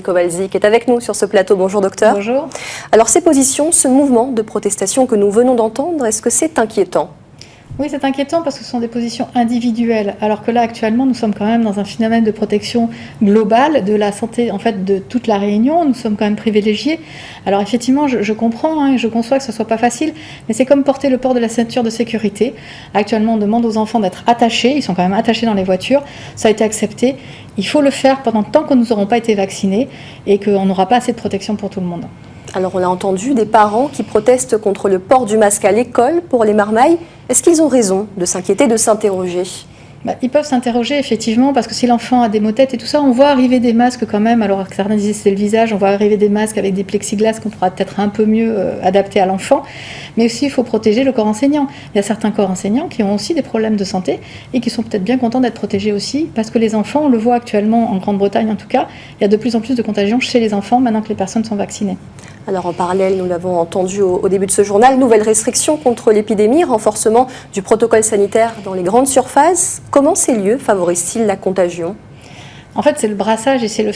Kowalczyk est avec nous sur ce plateau. Bonjour docteur. Bonjour. Alors ces positions, ce mouvement de protestation que nous venons d'entendre, est-ce que c'est inquiétant ? Oui, c'est inquiétant parce que ce sont des positions individuelles, alors que là actuellement nous sommes quand même dans un phénomène de protection globale de la santé en fait de toute la Réunion. Nous sommes quand même privilégiés. Alors effectivement, je comprends et je conçois que ce soit pas facile, mais c'est comme porter le port de la ceinture de sécurité. Actuellement, on demande aux enfants d'être attachés. Ils sont quand même attachés dans les voitures. Ça a été accepté. Il faut le faire pendant tant que nous n'aurons pas été vaccinés et qu'on n'aura pas assez de protection pour tout le monde. Alors on a entendu des parents qui protestent contre le port du masque à l'école pour les marmailles. Est-ce qu'ils ont raison de s'inquiéter, de s'interroger ? Ils peuvent s'interroger effectivement parce que si l'enfant a des maux de tête et tout ça, on voit arriver des masques quand même, alors que certains disaient c'est le visage, on voit arriver des masques avec des plexiglas qu'on pourra peut-être un peu mieux adapter à l'enfant, mais aussi il faut protéger le corps enseignant. Il y a certains corps enseignants qui ont aussi des problèmes de santé et qui sont peut-être bien contents d'être protégés aussi parce que les enfants, on le voit actuellement en Grande-Bretagne en tout cas, il y a de plus en plus de contagion chez les enfants maintenant que les personnes sont vaccinées. Alors en parallèle, nous l'avons entendu au début de ce journal, nouvelles restrictions contre l'épidémie, renforcement du protocole sanitaire dans les grandes surfaces. Comment ces lieux favorisent-ils la contagion ? En fait, c'est le brassage et c'est le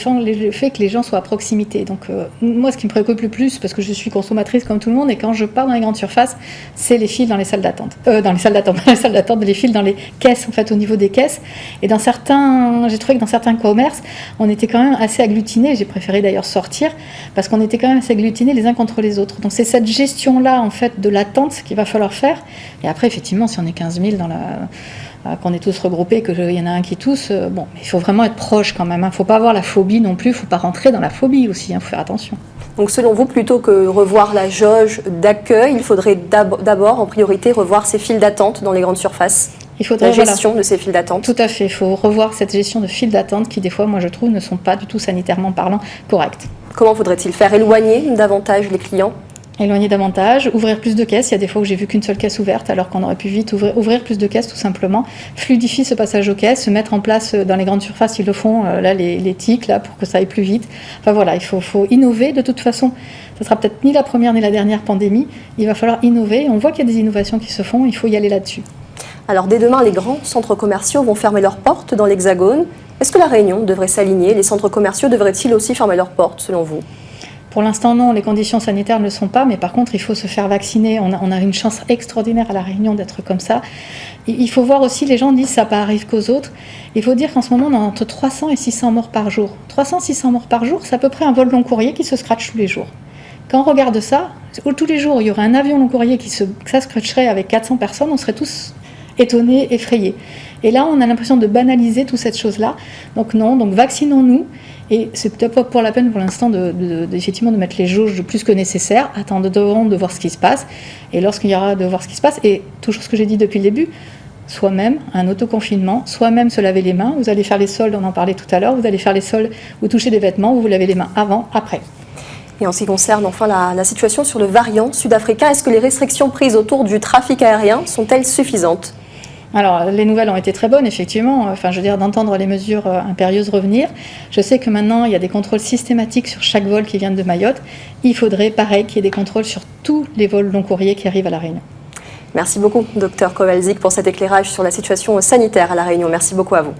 fait que les gens soient à proximité. Donc, moi, ce qui me préoccupe le plus, parce que je suis consommatrice comme tout le monde, et quand je pars dans les grandes surfaces, c'est les files dans les salles d'attente. Les files dans les caisses, en fait, au niveau des caisses. Et j'ai trouvé que dans certains commerces, on était quand même assez agglutinés. J'ai préféré d'ailleurs sortir, parce qu'on était quand même assez agglutinés les uns contre les autres. Donc, c'est cette gestion-là, en fait, de l'attente qu'il va falloir faire. Et après, effectivement, si on est 15 000 qu'on est tous regroupés, qu'il y en a un qui tousse, il faut vraiment être proche quand même. Il ne faut pas avoir la phobie non plus, il ne faut pas rentrer dans la phobie aussi, il faut faire attention. Donc selon vous, plutôt que revoir la jauge d'accueil, il faudrait d'abord, en priorité, revoir ces files d'attente dans les grandes surfaces. Il faudrait la gestion de ces files d'attente. Tout à fait, il faut revoir cette gestion de files d'attente qui, des fois, moi je trouve, ne sont pas du tout sanitairement parlant correctes. Comment faudrait-il faire ? Éloigner davantage les clients ? Éloigner davantage, ouvrir plus de caisses. Il y a des fois où j'ai vu qu'une seule caisse ouverte alors qu'on aurait pu vite ouvrir plus de caisses tout simplement. Fluidifier ce passage aux caisses, se mettre en place dans les grandes surfaces, ils le font, là, les tics, là, pour que ça aille plus vite. Enfin voilà, il faut innover de toute façon. Ça sera peut-être ni la première ni la dernière pandémie. Il va falloir innover. On voit qu'il y a des innovations qui se font, il faut y aller là-dessus. Alors dès demain, les grands centres commerciaux vont fermer leurs portes dans l'Hexagone. Est-ce que la Réunion devrait s'aligner ? Les centres commerciaux devraient-ils aussi fermer leurs portes selon vous ? Pour l'instant, non, les conditions sanitaires ne le sont pas, mais par contre, il faut se faire vacciner. On a une chance extraordinaire à La Réunion d'être comme ça. Il faut voir aussi, les gens disent ça pas arrive qu'aux autres. Il faut dire qu'en ce moment, on a entre 300 et 600 morts par jour. 300-600 morts par jour, c'est à peu près un vol long courrier qui se scratche tous les jours. Quand on regarde ça, tous les jours, il y aurait un avion long courrier qui se scratcherait avec 400 personnes, on serait tous étonnés, effrayés. Et là, on a l'impression de banaliser toute cette chose-là. Donc non, donc vaccinons-nous. Et c'est peut-être pas pour la peine pour l'instant effectivement de mettre les jauges plus que nécessaire. Attendons de voir ce qui se passe. Et lorsqu'il y aura de voir ce qui se passe, et toujours ce que j'ai dit depuis le début, soi-même, un autoconfinement, soi-même se laver les mains. Vous allez faire les soldes, on en parlait tout à l'heure, vous allez faire les soldes, vous touchez des vêtements, vous vous lavez les mains avant, après. Et en ce qui concerne enfin la situation sur le variant sud-africain, est-ce que les restrictions prises autour du trafic aérien sont-elles suffisantes ? Alors, les nouvelles ont été très bonnes, effectivement. D'entendre les mesures impérieuses revenir. Je sais que maintenant, il y a des contrôles systématiques sur chaque vol qui vient de Mayotte. Il faudrait, pareil, qu'il y ait des contrôles sur tous les vols long courriers qui arrivent à La Réunion. Merci beaucoup, Dr Kowalczyk, pour cet éclairage sur la situation sanitaire à La Réunion. Merci beaucoup à vous.